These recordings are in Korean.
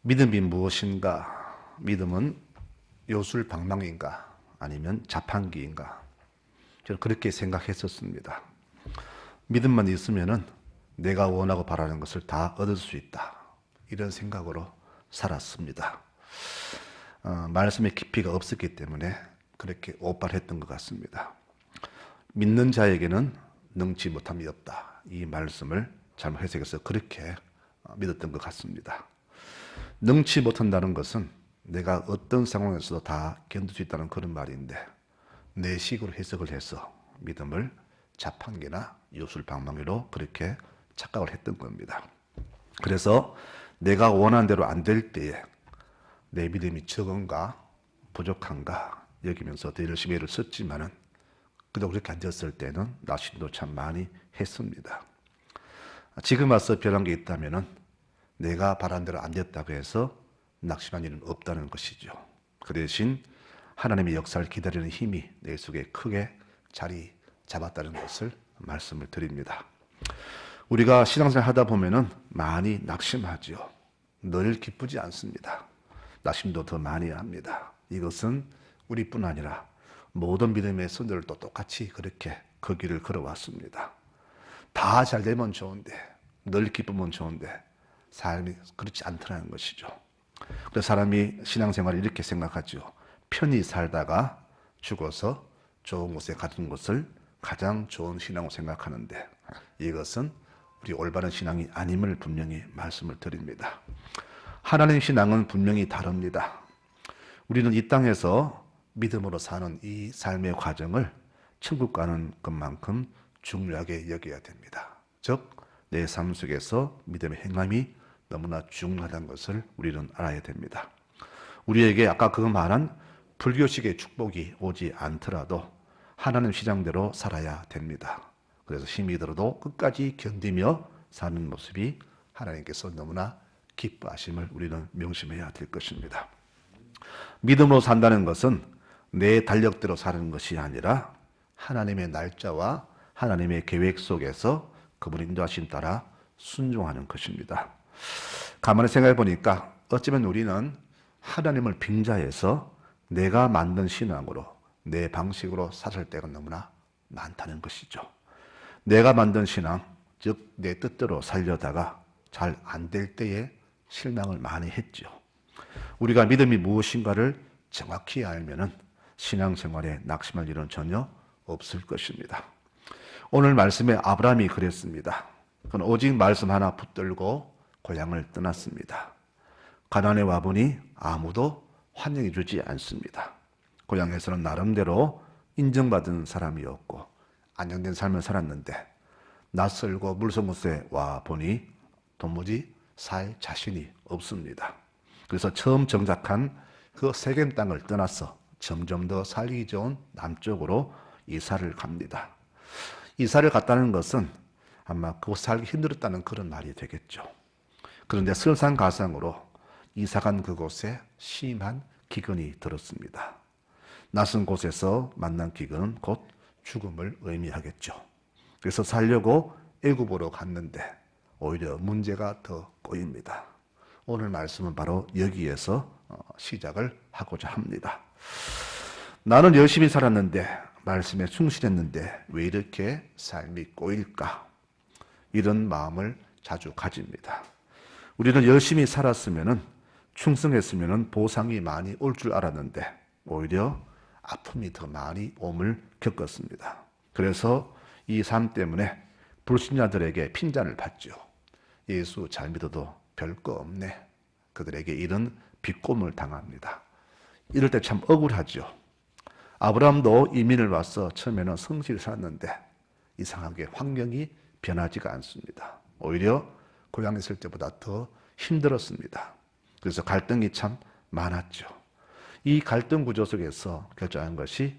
믿음이 무엇인가? 믿음은 요술방망이인가? 아니면 자판기인가? 저는 그렇게 생각했었습니다. 믿음만 있으면은 내가 원하고 바라는 것을 다 얻을 수 있다. 이런 생각으로 살았습니다. 말씀의 깊이가 없었기 때문에 그렇게 오발했던 것 같습니다. 믿는 자에게는 능치 못함이 없다. 이 말씀을 잘못 해석해서 그렇게 믿었던 것 같습니다. 능치 못한다는 것은 내가 어떤 상황에서도 다 견딜 수 있다는 그런 말인데 내 식으로 해석을 해서 믿음을 자판기나 요술방망이로 그렇게 착각을 했던 겁니다. 그래서 내가 원하는 대로 안 될 때에 내 믿음이 적은가 부족한가 여기면서 더 열심히 애를 썼지만은 그래도 그렇게 앉았을 때는 낙심도 참 많이 했습니다. 지금 와서 변한 게 있다면은 내가 바란 대로 안 됐다고 해서 낙심한 일은 없다는 것이죠. 그 대신 하나님의 역사를 기다리는 힘이 내 속에 크게 자리 잡았다는 것을 말씀을 드립니다. 우리가 신앙생활 하다 보면은 많이 낙심하죠. 늘 기쁘지 않습니다. 낙심도 더 많이 합니다. 이것은 우리뿐 아니라 모든 믿음의 선들도 똑같이 그렇게 그 길을 걸어왔습니다. 다 잘 되면 좋은데, 늘 기쁘면 좋은데 삶이 그렇지 않더라는 것이죠. 그래서 사람이 신앙생활을 이렇게 생각하죠. 편히 살다가 죽어서 좋은 곳에 가는 것을 가장 좋은 신앙으로 생각하는데 이것은 우리 올바른 신앙이 아님을 분명히 말씀을 드립니다. 하나님 신앙은 분명히 다릅니다. 우리는 이 땅에서 믿음으로 사는 이 삶의 과정을 천국 가는 것만큼 중요하게 여겨야 됩니다. 즉, 내 삶 속에서 믿음의 행함이 너무나 중요하다는 것을 우리는 알아야 됩니다. 우리에게 아까 그 말한 불교식의 축복이 오지 않더라도 하나님 시장대로 살아야 됩니다. 그래서 힘이 들어도 끝까지 견디며 사는 모습이 하나님께서 너무나 기뻐하심을 우리는 명심해야 될 것입니다. 믿음으로 산다는 것은 내 달력대로 사는 것이 아니라 하나님의 날짜와 하나님의 계획 속에서 그분의 인도하심 따라 순종하는 것입니다. 가만히 생각해 보니까 어쩌면 우리는 하나님을 빙자해서 내가 만든 신앙으로 내 방식으로 살을 때가 너무나 많다는 것이죠. 내가 만든 신앙, 즉 내 뜻대로 살려다가 잘 안 될 때에 실망을 많이 했죠. 우리가 믿음이 무엇인가를 정확히 알면은 신앙생활에 낙심할 일은 전혀 없을 것입니다. 오늘 말씀에 아브라함이 그랬습니다. 그는 오직 말씀 하나 붙들고 고향을 떠났습니다. 가나안에 와보니 아무도 환영해 주지 않습니다. 고향에서는 나름대로 인정받은 사람이었고 안정된 삶을 살았는데 낯설고 물선 곳에 와보니 도무지 살 자신이 없습니다. 그래서 처음 정착한 그 세겜 땅을 떠나서 점점 더 살기 좋은 남쪽으로 이사를 갑니다. 이사를 갔다는 것은 아마 그곳 살기 힘들었다는 그런 말이 되겠죠. 그런데 설상가상으로 이사간 그곳에 심한 기근이 들었습니다. 낯선 곳에서 만난 기근은 곧 죽음을 의미하겠죠. 그래서 살려고 애굽으로 갔는데 오히려 문제가 더 꼬입니다. 오늘 말씀은 바로 여기에서 시작을 하고자 합니다. 나는 열심히 살았는데 말씀에 충실했는데 왜 이렇게 삶이 꼬일까? 이런 마음을 자주 가집니다. 우리는 열심히 살았으면은 충성했으면은 보상이 많이 올 줄 알았는데 오히려 아픔이 더 많이 옴을 겪었습니다. 그래서 이 삶 때문에 불신자들에게 핀잔을 받죠. 예수 잘 믿어도 별거 없네. 그들에게 이런 비꼬음을 당합니다. 이럴 때 참 억울하죠. 아브라함도 이민을 와서 처음에는 성실히 살았는데 이상하게 환경이 변하지가 않습니다. 오히려 고향에 있을 때보다 더 힘들었습니다. 그래서 갈등이 참 많았죠. 이 갈등 구조 속에서 결정한 것이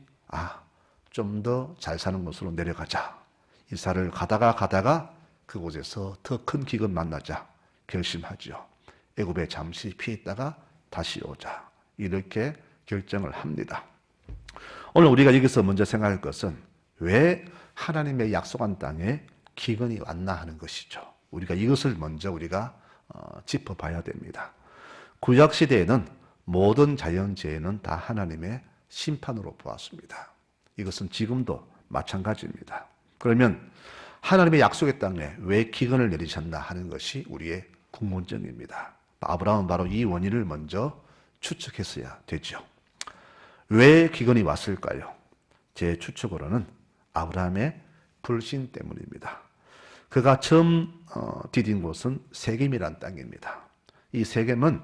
좀 더 잘 사는 곳으로 내려가자. 이사를 가다가 그곳에서 더 큰 기근 만나자 결심하죠. 애굽에 잠시 피했다가 다시 오자. 이렇게 결정을 합니다. 오늘 우리가 여기서 먼저 생각할 것은 왜 하나님의 약속한 땅에 기근이 왔나 하는 것이죠. 우리가 이것을 먼저 짚어봐야 됩니다. 구약 시대에는 모든 자연재해는 다 하나님의 심판으로 보았습니다. 이것은 지금도 마찬가지입니다. 그러면 하나님의 약속의 땅에 왜 기근을 내리셨나 하는 것이 우리의 궁금증입니다. 아브라함은 바로 이 원인을 먼저 추측했어야 되죠. 왜 기근이 왔을까요? 제 추측으로는 아브라함의 불신 때문입니다. 그가 처음 디딘 곳은 세겜이란 땅입니다. 이 세겜은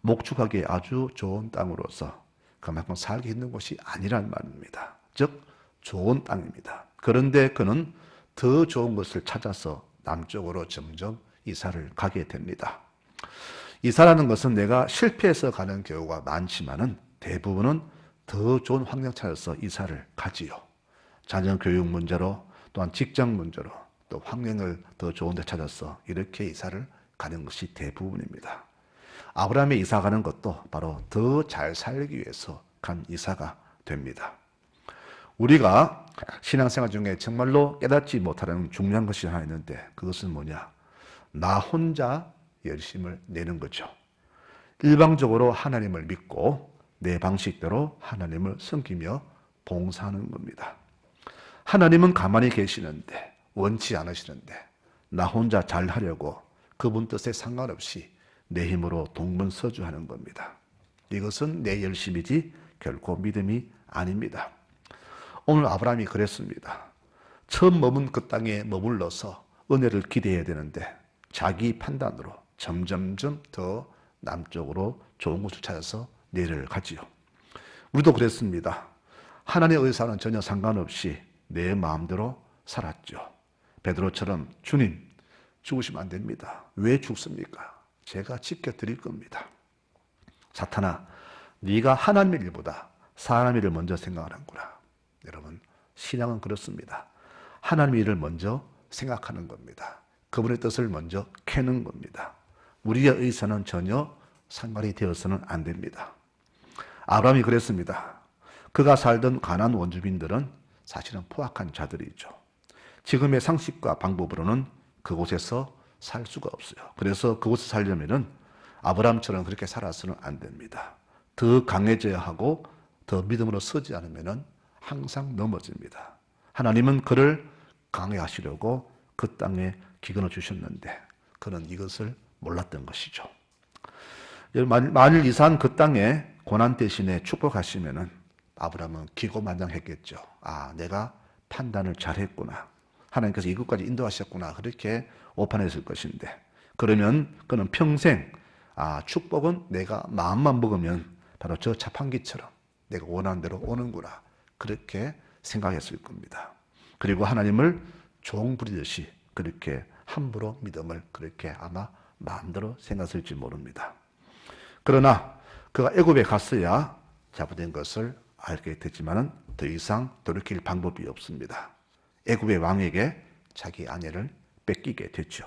목축하기에 아주 좋은 땅으로서 그만큼 살기 힘든 곳이 아니란 말입니다. 즉 좋은 땅입니다. 그런데 그는 더 좋은 것을 찾아서 남쪽으로 점점 이사를 가게 됩니다. 이사라는 것은 내가 실패해서 가는 경우가 많지만은 대부분은 더 좋은 환경 찾아서 이사를 가지요. 자녀 교육 문제로 또한 직장 문제로 또 환경을 더 좋은 데 찾아서 이렇게 이사를 가는 것이 대부분입니다. 아브라함의 이사 가는 것도 바로 더 잘 살기 위해서 간 이사가 됩니다. 우리가 신앙생활 중에 정말로 깨닫지 못하는 중요한 것이 하나 있는데 그것은 뭐냐? 나 혼자 열심을 내는 거죠. 일방적으로 하나님을 믿고 내 방식대로 하나님을 섬기며 봉사하는 겁니다. 하나님은 가만히 계시는데 원치 않으시는데 나 혼자 잘하려고 그분 뜻에 상관없이 내 힘으로 동분서주하는 겁니다. 이것은 내 열심이지 결코 믿음이 아닙니다. 오늘 아브라함이 그랬습니다. 처음 머문 그 땅에 머물러서 은혜를 기대해야 되는데 자기 판단으로 점점점 더 남쪽으로 좋은 곳을 찾아서 내를 가지요. 우리도 그랬습니다. 하나님의 의사는 전혀 상관없이 내 마음대로 살았죠. 베드로처럼 주님 죽으시면 안 됩니다. 왜 죽습니까? 제가 지켜드릴 겁니다. 사탄아, 네가 하나님의 일보다 사람의 일을 먼저 생각하는구나. 여러분, 신앙은 그렇습니다. 하나님의 일을 먼저 생각하는 겁니다. 그분의 뜻을 먼저 캐는 겁니다. 우리의 의사는 전혀 상관이 되어서는 안 됩니다. 아브라함이 그랬습니다. 그가 살던 가나안 원주민들은 사실은 포악한 자들이죠. 지금의 상식과 방법으로는 그곳에서 살 수가 없어요. 그래서 그곳에 살려면은 아브라함처럼 그렇게 살아서는 안 됩니다. 더 강해져야 하고 더 믿음으로 서지 않으면은 항상 넘어집니다. 하나님은 그를 강해하시려고 그 땅에 기근을 주셨는데 그는 이것을 몰랐던 것이죠. 만일 이사한 그 땅에 고난 대신에 축복하시면은 아브라함은 기고만장했겠죠. 아, 내가 판단을 잘했구나. 하나님께서 이곳까지 인도하셨구나. 그렇게 오판했을 것인데 그러면 그는 평생 축복은 내가 마음만 먹으면 바로 저 자판기처럼 내가 원하는 대로 오는구나. 그렇게 생각했을 겁니다. 그리고 하나님을 종 부리듯이 그렇게 함부로 믿음을 그렇게 아마 마음대로 생각했을지 모릅니다. 그러나 그가 애굽에 갔어야 잘못된 것을 알게 됐지만은 더 이상 돌이킬 방법이 없습니다. 애굽의 왕에게 자기 아내를 뺏기게 됐죠.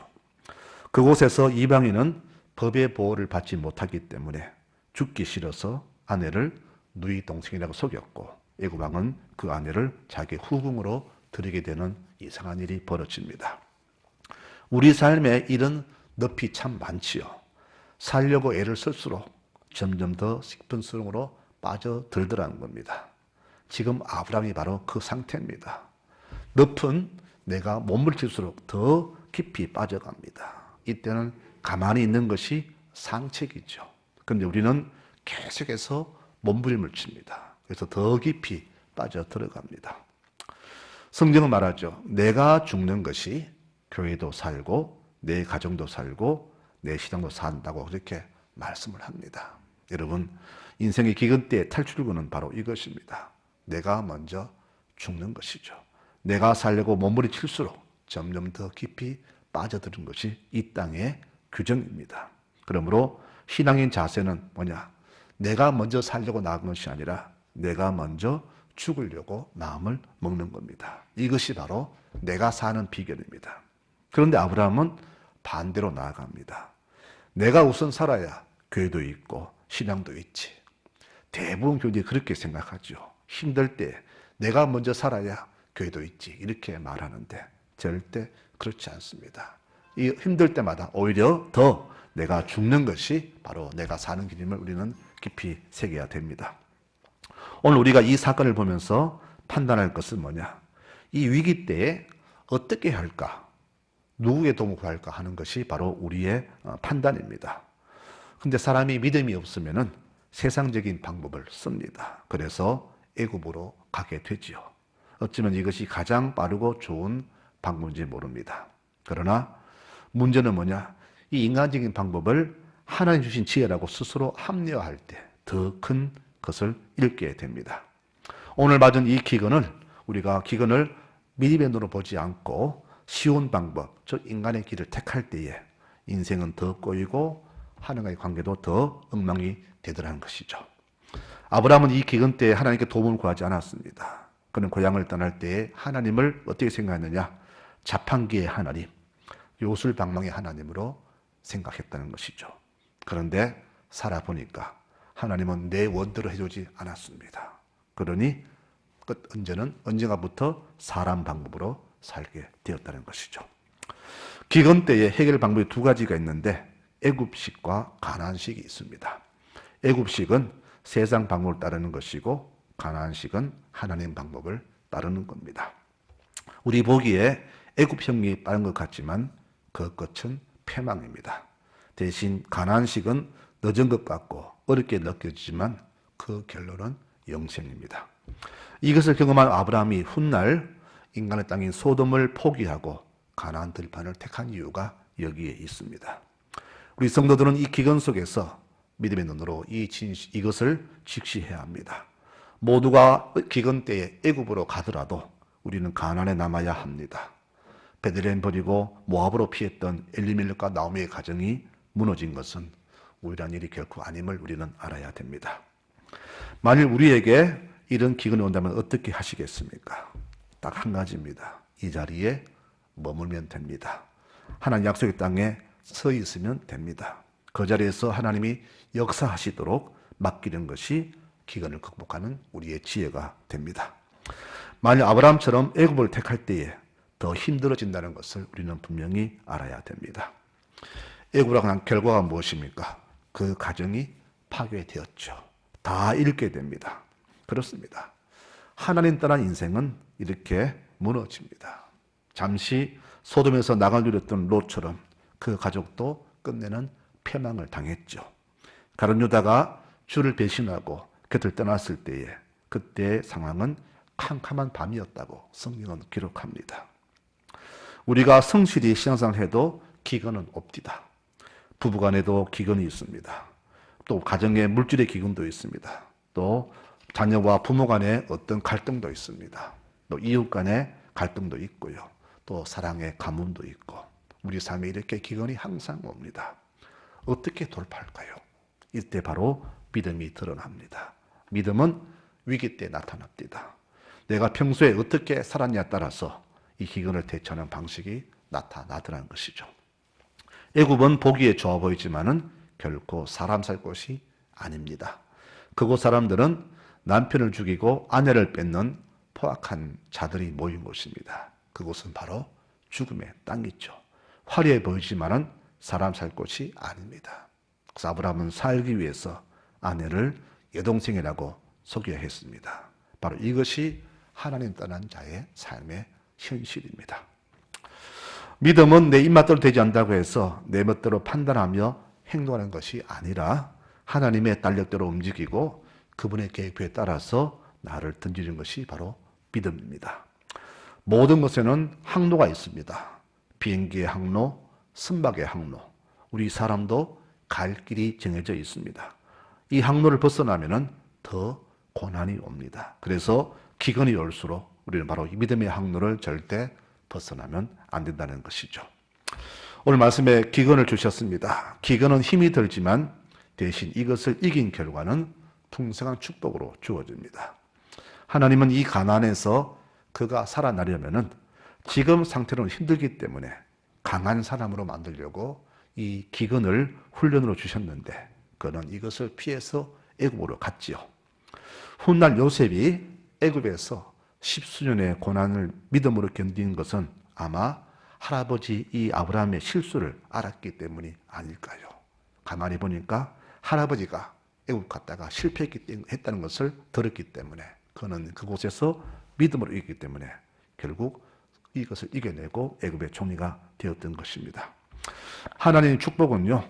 그곳에서 이방인은 법의 보호를 받지 못하기 때문에 죽기 싫어서 아내를 누이 동생이라고 속였고 애굽 왕은 그 아내를 자기 후궁으로 들이게 되는 이상한 일이 벌어집니다. 우리 삶에 이런 늪이 참 많지요. 살려고 애를 쓸수록 점점 더 깊은 수렁으로 빠져들더라는 겁니다. 지금 아브라함이 바로 그 상태입니다. 늪은 내가 몸부림칠수록 더 깊이 빠져갑니다. 이때는 가만히 있는 것이 상책이죠. 그런데 우리는 계속해서 몸부림을 칩니다. 그래서 더 깊이 빠져 들어갑니다. 성경은 말하죠. 내가 죽는 것이 교회도 살고 내 가정도 살고 내 신앙도 산다고 그렇게 말씀을 합니다. 여러분, 인생의 기근 때의 탈출구는 바로 이것입니다. 내가 먼저 죽는 것이죠. 내가 살려고 몸부림칠수록 점점 더 깊이 빠져드는 것이 이 땅의 규정입니다. 그러므로 신앙인 자세는 뭐냐? 내가 먼저 살려고 나간 것이 아니라 내가 먼저 죽으려고 마음을 먹는 겁니다. 이것이 바로 내가 사는 비결입니다. 그런데 아브라함은 반대로 나아갑니다. 내가 우선 살아야 교회도 있고 신앙도 있지. 대부분 교인들이 그렇게 생각하죠. 힘들 때 내가 먼저 살아야 교회도 있지. 이렇게 말하는데 절대 그렇지 않습니다. 이 힘들 때마다 오히려 더 내가 죽는 것이 바로 내가 사는 길임을 우리는 깊이 새겨야 됩니다. 오늘 우리가 이 사건을 보면서 판단할 것은 뭐냐? 이 위기 때에 어떻게 할까? 누구의 도움을 구할까 하는 것이 바로 우리의 판단입니다. 근데 사람이 믿음이 없으면은 세상적인 방법을 씁니다. 그래서 애굽으로 가게 되지요. 어쩌면 이것이 가장 빠르고 좋은 방법인지 모릅니다. 그러나 문제는 뭐냐? 이 인간적인 방법을 하나님 주신 지혜라고 스스로 합리화할 때 더 큰 것을 잃게 됩니다. 오늘 맞은 이 기근을 우리가 기근을 믿음의 눈으로 보지 않고 쉬운 방법, 즉 인간의 길을 택할 때에 인생은 더 꼬이고 하나님과의 관계도 더 엉망이 되더라는 것이죠. 아브라함은 이 기근 때에 하나님께 도움을 구하지 않았습니다. 그는 고향을 떠날 때에 하나님을 어떻게 생각했느냐? 자판기의 하나님, 요술방망이의 하나님으로 생각했다는 것이죠. 그런데 살아보니까 하나님은 내 원대로 해주지 않았습니다. 그러니 언젠가부터 사람 방법으로 살게 되었다는 것이죠. 기근 때에 해결 방법이 두 가지가 있는데 애굽식과 가나안식이 있습니다. 애굽식은 세상 방법을 따르는 것이고 가나안식은 하나님 방법을 따르는 겁니다. 우리 보기에 애굽형이 빠른 것 같지만 그 끝은 패망입니다. 대신 가나안식은 늦은 것 같고 어렵게 느껴지지만 그 결론은 영생입니다. 이것을 경험한 아브라함이 훗날 인간의 땅인 소돔을 포기하고 가나안 들판을 택한 이유가 여기에 있습니다. 우리 성도들은 이 기근 속에서 믿음의 눈으로 이것을 직시해야 합니다. 모두가 기근 때에 애굽으로 가더라도 우리는 가나안에 남아야 합니다. 베들레헴 버리고 모압으로 피했던 엘리멜렉과 나오미의 가정이 무너진 것은 우연한 일이 결코 아님을 우리는 알아야 됩니다. 만일 우리에게 이런 기근이 온다면 어떻게 하시겠습니까? 딱 한 가지입니다. 이 자리에 머물면 됩니다. 하나님 약속의 땅에 서 있으면 됩니다. 그 자리에서 하나님이 역사하시도록 맡기는 것이 기근을 극복하는 우리의 지혜가 됩니다. 만일 아브라함처럼 애굽을 택할 때에 더 힘들어진다는 것을 우리는 분명히 알아야 됩니다. 애굽으로 간 결과가 무엇입니까? 그 가정이 파괴되었죠. 다 잃게 됩니다. 그렇습니다. 하나님 떠난 인생은 이렇게 무너집니다. 잠시 소돔에서 낙을 누렸던 롯처럼 그 가족도 끝내는 패망을 당했죠. 가룟 유다가 주를 배신하고 곁을 떠났을 때에 그때의 상황은 캄캄한 밤이었다고 성경은 기록합니다. 우리가 성실히 신앙생활을 해도 기근은 옵디다. 부부간에도 기근이 있습니다. 또 가정의 물질의 기근도 있습니다. 또 자녀와 부모 간에 어떤 갈등도 있습니다. 또 이웃 간의 갈등도 있고요. 또 사랑의 가뭄도 있고 우리 삶에 이렇게 기근이 항상 옵니다. 어떻게 돌파할까요? 이때 바로 믿음이 드러납니다. 믿음은 위기 때 나타납니다. 내가 평소에 어떻게 살았냐에 따라서 이 기근을 대처하는 방식이 나타나더라는 것이죠. 애굽은 보기에 좋아 보이지만은 결코 사람 살 곳이 아닙니다. 그곳 사람들은 남편을 죽이고 아내를 뺏는 포악한 자들이 모인 곳입니다. 그곳은 바로 죽음의 땅이죠. 화려해 보이지만은 사람 살 곳이 아닙니다. 그래서 아브라함은 살기 위해서 아내를 여동생이라고 속여야 했습니다. 바로 이것이 하나님 떠난 자의 삶의 현실입니다. 믿음은 내 입맛대로 되지 않는다고 해서 내 멋대로 판단하며 행동하는 것이 아니라 하나님의 달력대로 움직이고 그분의 계획표에 따라서 나를 던지는 것이 바로 믿음입니다. 모든 것에는 항로가 있습니다. 비행기의 항로, 선박의 항로, 우리 사람도 갈 길이 정해져 있습니다. 이 항로를 벗어나면은 더 고난이 옵니다. 그래서 기근이 올수록 우리는 바로 이 믿음의 항로를 절대 벗어나면 안 된다는 것이죠. 오늘 말씀에 기근을 주셨습니다. 기근은 힘이 들지만 대신 이것을 이긴 결과는 풍성한 축복으로 주어집니다. 하나님은 이 가난에서 그가 살아나려면은 지금 상태로는 힘들기 때문에 강한 사람으로 만들려고 이 기근을 훈련으로 주셨는데 그는 이것을 피해서 애굽으로 갔지요. 훗날 요셉이 애굽에서 10수년의 고난을 믿음으로 견딘 것은 아마 할아버지 이 아브라함의 실수를 알았기 때문이 아닐까요? 가만히 보니까 할아버지가 애국 갔다가 실패했다는 것을 들었기 때문에 그는 그곳에서 믿음으로 이겼기 때문에 결국 이것을 이겨내고 애굽의 총리가 되었던 것입니다. 하나님의 축복은요,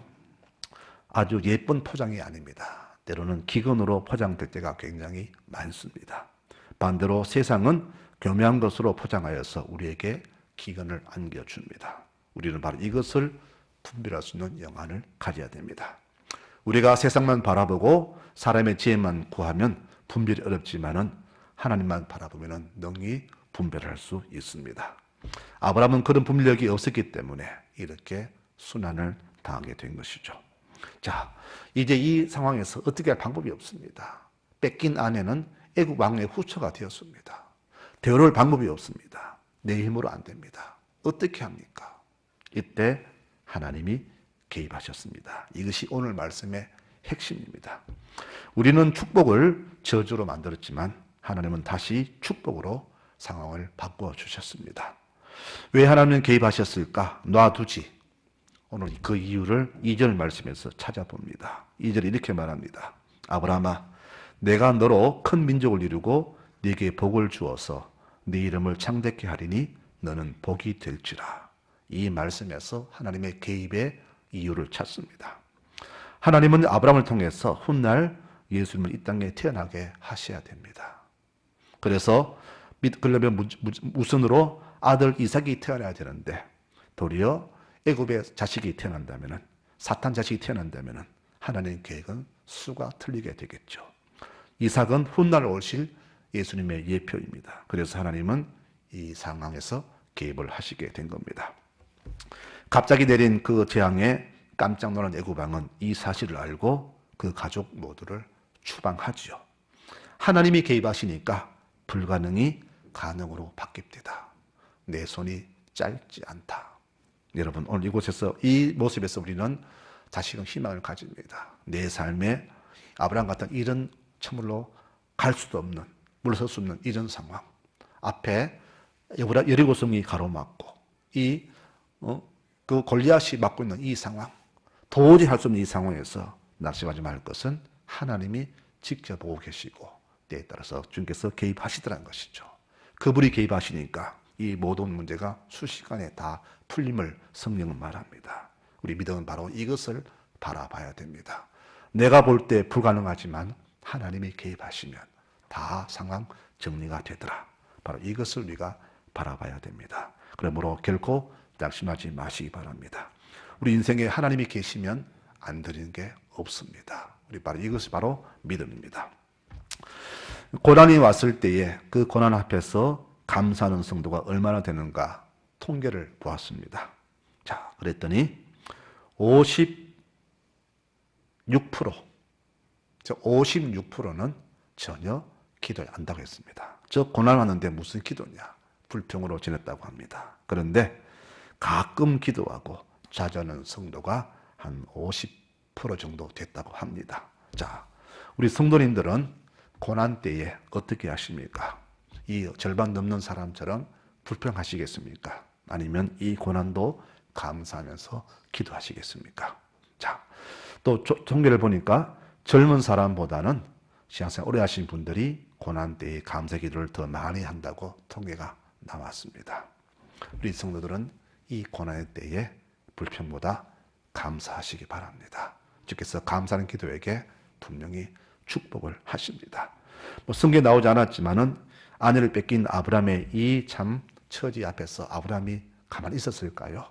아주 예쁜 포장이 아닙니다. 때로는 기근으로 포장될 때가 굉장히 많습니다. 반대로 세상은 교묘한 것으로 포장하여서 우리에게 기근을 안겨줍니다. 우리는 바로 이것을 분별할 수 있는 영안을 가져야 됩니다. 우리가 세상만 바라보고 사람의 지혜만 구하면 분별이 어렵지만은 하나님만 바라보면 능히 분별할 수 있습니다. 아브라함은 그런 분별력이 없었기 때문에 이렇게 순환을 당하게 된 것이죠. 자, 이제 이 상황에서 어떻게 할 방법이 없습니다. 뺏긴 아내는 애국 왕의 후처가 되었습니다. 대어할 방법이 없습니다. 내 힘으로 안 됩니다. 어떻게 합니까? 이때 하나님이 개입하셨습니다. 이것이 오늘 말씀의 핵심입니다. 우리는 축복을 저주로 만들었지만 하나님은 다시 축복으로 상황을 바꾸어 주셨습니다. 왜 하나님은 개입하셨을까? 놔두지. 오늘 그 이유를 2절 말씀에서 찾아봅니다. 2절에 이렇게 말합니다. 아브라함아, 내가 너로 큰 민족을 이루고 네게 복을 주어서 네 이름을 창대케 하리니 너는 복이 될지라. 이 말씀에서 하나님의 개입의 이유를 찾습니다. 하나님은 아브라함을 통해서 훗날 예수님을 이 땅에 태어나게 하셔야 됩니다. 그래서 그러면 우선으로 아들 이삭이 태어나야 되는데 도리어 애굽의 자식이 태어난다면은, 사탄 자식이 태어난다면은 하나님의 계획은 수가 틀리게 되겠죠. 이삭은 훗날 오실 예수님의 예표입니다. 그래서 하나님은 이 상황에서 개입을 하시게 된 겁니다. 갑자기 내린 그 재앙에 깜짝 놀란 애굽 왕은 이 사실을 알고 그 가족 모두를 추방하지요. 하나님이 개입하시니까 불가능이 가능으로 바뀝니다. 내 손이 짧지 않다. 여러분, 오늘 이곳에서 이 모습에서 우리는 다시금 희망을 가집니다. 내 삶에 아브라함 같은 이런 참으로 갈 수도 없는, 물러설 수 없는 이런 상황 앞에 여리고성이 가로막고 그 골리앗이 막고 있는 이 상황, 도저히 할 수 없는 이 상황에서 낙심하지 말 것은 하나님이 직접 보고 계시고 때에 따라서 주님께서 개입하시더라는 것이죠. 그분이 개입하시니까 이 모든 문제가 순식간에 다 풀림을 성령은 말합니다. 우리 믿음은 바로 이것을 바라봐야 됩니다. 내가 볼 때 불가능하지만 하나님이 개입하시면 다 상황 정리가 되더라. 바로 이것을 우리가 바라봐야 됩니다. 그러므로 결코 낙심하지 마시기 바랍니다. 우리 인생에 하나님이 계시면 안 되는 게 없습니다. 우리 바로 이것이 바로 믿음입니다. 고난이 왔을 때에 그 고난 앞에서 감사하는 성도가 얼마나 되는가 통계를 보았습니다. 자, 그랬더니 56%는 전혀 기도에 안 한다고 했습니다. 저 고난 왔는데 무슨 기도냐? 불평으로 지냈다고 합니다. 그런데 가끔 기도하고 자주하는 성도가 한 50% 정도 됐다고 합니다. 자, 우리 성도님들은 고난 때에 어떻게 하십니까? 이 절반 넘는 사람처럼 불평하시겠습니까? 아니면 이 고난도 감사하면서 기도하시겠습니까? 자, 또 통계를 보니까 젊은 사람보다는 신앙생활 오래 하신 분들이 고난 때에 감사 기도를 더 많이 한다고 통계가 나왔습니다. 우리 성도들은 이 고난의 때에 불평보다 감사하시기 바랍니다. 주께서 감사하는 기도에게 분명히 축복을 하십니다. 성경에 나오지 않았지만은 아내를 뺏긴 아브라함의 이 참 처지 앞에서 아브라함이 가만히 있었을까요?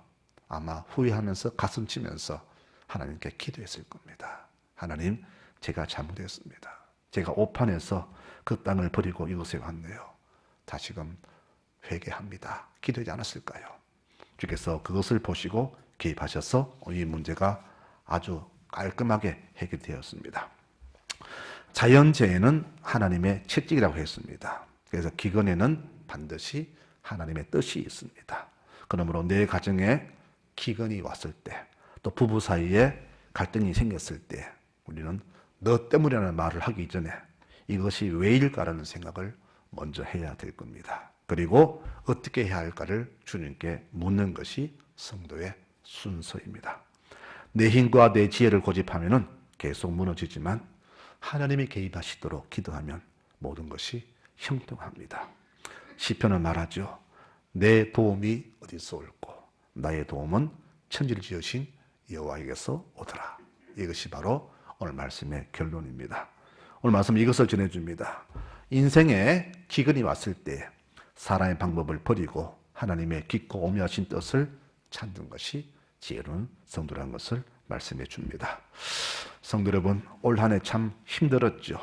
아마 후회하면서 가슴 치면서 하나님께 기도했을 겁니다. 하나님, 제가 잘못했습니다. 제가 오판에서 그 땅을 버리고 이곳에 왔네요. 다시금 회개합니다. 기도하지 않았을까요? 주께서 그것을 보시고 개입하셔서 이 문제가 아주 깔끔하게 해결되었습니다. 자연재해는 하나님의 채찍이라고 했습니다. 그래서 기근에는 반드시 하나님의 뜻이 있습니다. 그러므로 내 가정에 기근이 왔을 때, 또 부부 사이에 갈등이 생겼을 때 우리는 너 때문이라는 말을 하기 전에 이것이 왜일까라는 생각을 먼저 해야 될 겁니다. 그리고 어떻게 해야 할까를 주님께 묻는 것이 성도의 순서입니다. 내 힘과 내 지혜를 고집하면은 계속 무너지지만 하나님이 개입하시도록 기도하면 모든 것이 형통합니다. 시편은 말하죠. 내 도움이 어디서 올꼬? 나의 도움은 천지를 지으신 여호와에게서 오더라. 이것이 바로 오늘 말씀의 결론입니다. 오늘 말씀 이것을 전해줍니다. 인생에 기근이 왔을 때 사람의 방법을 버리고 하나님의 깊고 오묘하신 뜻을 찾는 것이 지혜로운 성도라는 것을 말씀해 줍니다. 성도 여러분, 올 한 해 참 힘들었죠.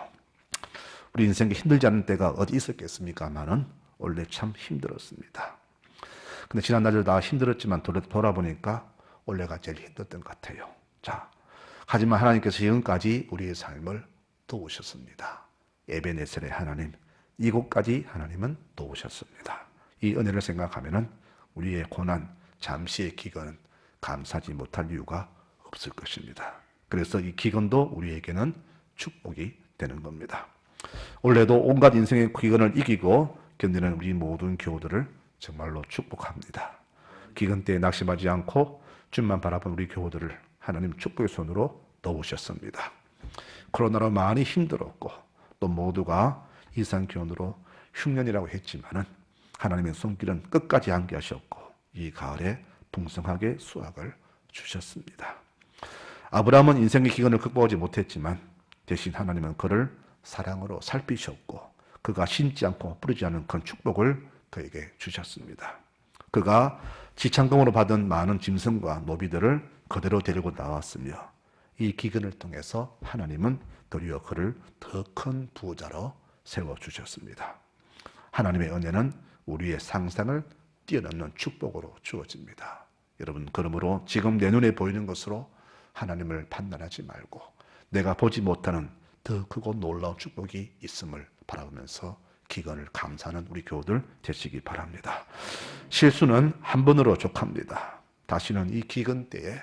우리 인생에 힘들지 않은 때가 어디 있었겠습니까만은 원래 참 힘들었습니다. 근데 지난날들 다 힘들었지만 돌아보니까 올해가 제일 힘들었던 것 같아요. 자, 하지만 하나님께서 지금까지 우리의 삶을 도우셨습니다. 에베네셀의 하나님, 이곳까지 하나님은 도우셨습니다. 이 은혜를 생각하면은 우리의 고난, 잠시의 기근은 감사하지 못할 이유가 없을 것입니다. 그래서 이 기근도 우리에게는 축복이 되는 겁니다. 올해도 온갖 인생의 기근을 이기고 견디는 우리 모든 교우들을 정말로 축복합니다. 기근 때에 낙심하지 않고 주만 바라본 우리 교우들을 하나님 축복의 손으로 넣으셨습니다. 코로나로 많이 힘들었고 또 모두가 이상기온으로 흉년이라고 했지만은 하나님의 손길은 끝까지 함께하셨고 이 가을에 풍성하게 수확을 주셨습니다. 아브라함은 인생의 기근을 극복하지 못했지만 대신 하나님은 그를 사랑으로 살피셨고 그가 심지 않고 뿌리지 않은 큰 축복을 그에게 주셨습니다. 그가 지창금으로 받은 많은 짐승과 노비들을 그대로 데리고 나왔으며 이 기근을 통해서 하나님은 도리어 그를 더 큰 부자로 세워주셨습니다. 하나님의 은혜는 우리의 상상을 뛰어넘는 축복으로 주어집니다. 여러분, 그러므로 지금 내 눈에 보이는 것으로 하나님을 판단하지 말고 내가 보지 못하는 더 크고 놀라운 축복이 있음을 바라보면서 기근을 감사하는 우리 교우들 되시기 바랍니다. 실수는 한 번으로 족합니다. 다시는 이 기근 때에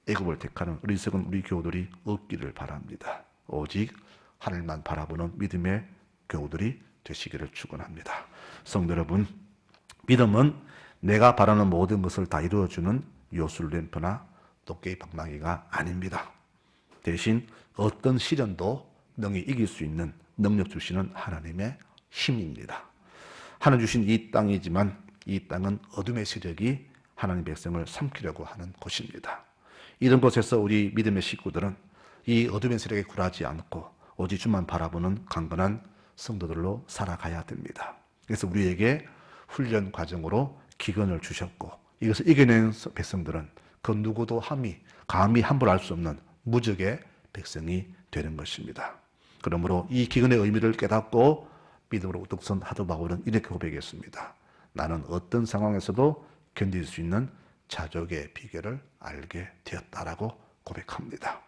애굽을 택하는 어리석은 우리 교우들이 없기를 바랍니다. 오직 하늘만 바라보는 믿음의 교우들이 되시기를 축원합니다. 성도 여러분, 믿음은 내가 바라는 모든 것을 다 이루어주는 요술 램프나 도깨비 방망이가 아닙니다. 대신 어떤 시련도 능히 이길 수 있는 능력 주시는 하나님의 힘입니다. 하나님 주신 이 땅이지만 이 땅은 어둠의 세력이 하나님 백성을 삼키려고 하는 곳입니다. 이런 곳에서 우리 믿음의 식구들은 이 어둠의 세력에 굴하지 않고 오직 주만 바라보는 강건한 성도들로 살아가야 됩니다. 그래서 우리에게 훈련 과정으로 기근을 주셨고 이것을 이겨낸 백성들은 그 누구도 감히 함부로 할 수 없는 무적의 백성이 되는 것입니다. 그러므로 이 기근의 의미를 깨닫고 믿음으로 우뚝 선 사도 바울은 이렇게 고백했습니다. 나는 어떤 상황에서도 견딜 수 있는 자족의 비결을 알게 되었다라고 고백합니다.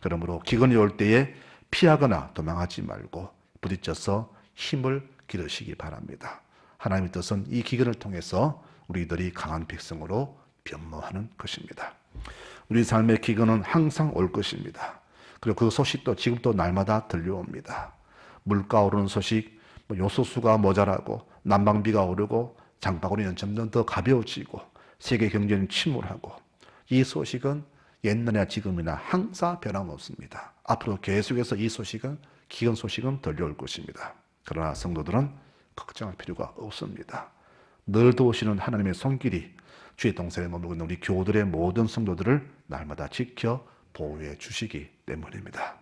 그러므로 기근이 올 때에 피하거나 도망하지 말고 부딪혀서 힘을 기르시기 바랍니다. 하나님의 뜻은 이 기근을 통해서 우리들이 강한 백성으로 변모하는 것입니다. 우리 삶의 기근은 항상 올 것입니다. 그리고 그 소식도 지금도 날마다 들려옵니다. 물가 오르는 소식, 요소수가 모자라고 난방비가 오르고 장바구니는 점점 더 가벼워지고 세계 경제는 침몰하고 이 소식은 옛날이나 지금이나 항상 변함없습니다. 앞으로 계속해서 이 소식은 기근 소식은 들려올 것입니다. 그러나 성도들은 걱정할 필요가 없습니다. 늘 도우시는 하나님의 손길이 주의 동산에 머물고 있는 우리 교우들의 모든 성도들을 날마다 지켜 보호해 주시기 때문입니다.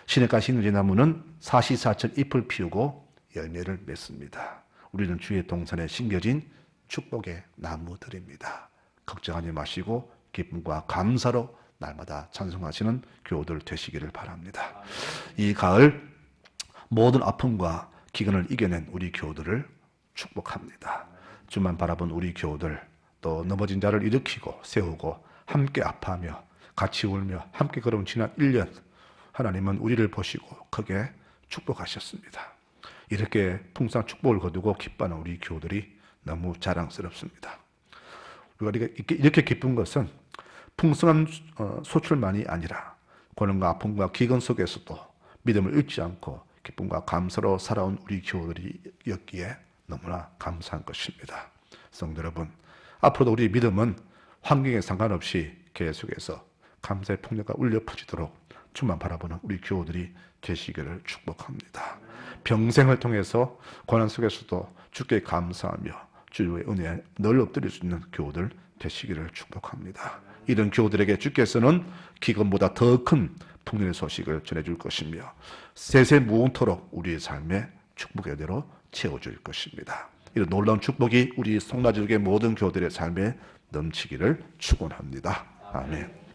시냇가 시느지나무는 사시사철 잎을 피우고 열매를 맺습니다. 우리는 주의 동산에 심겨진 축복의 나무들입니다. 걱정하지 마시고 기쁨과 감사로 날마다 찬송하시는 교우들 되시기를 바랍니다. 이 가을 모든 아픔과 기근을 이겨낸 우리 교우들을 축복합니다. 주만 바라본 우리 교우들, 또 넘어진 자를 일으키고 세우고 함께 아파하며 같이 울며 함께 걸어온 지난 1년 하나님은 우리를 보시고 크게 축복하셨습니다. 이렇게 풍성한 축복을 거두고 기뻐하는 우리 교우들이 너무 자랑스럽습니다. 우리가 이렇게 기쁜 것은 풍성한 소출만이 아니라 고난과 아픔과 기근 속에서도 믿음을 잃지 않고 기쁨과 감사로 살아온 우리 교우들이었기에 너무나 감사한 것입니다. 성도 여러분, 앞으로도 우리 믿음은 환경에 상관없이 계속해서 감사의 풍요가 울려 퍼지도록 주만 바라보는 우리 교우들이 되시기를 축복합니다. 평생을 통해서 고난 속에서도 주께 감사하며 주의 은혜에 늘 엎드릴 수 있는 교우들 되시기를 축복합니다. 이런 교우들에게 주께서는 기근보다 더 큰 풍년의 소식을 전해줄 것이며 세세 무궁토록 우리의 삶에 축복의 대로 채워줄 것입니다. 이런 놀라운 축복이 우리 송라지역의 모든 교우들의 삶에 넘치기를 축원합니다. 아멘.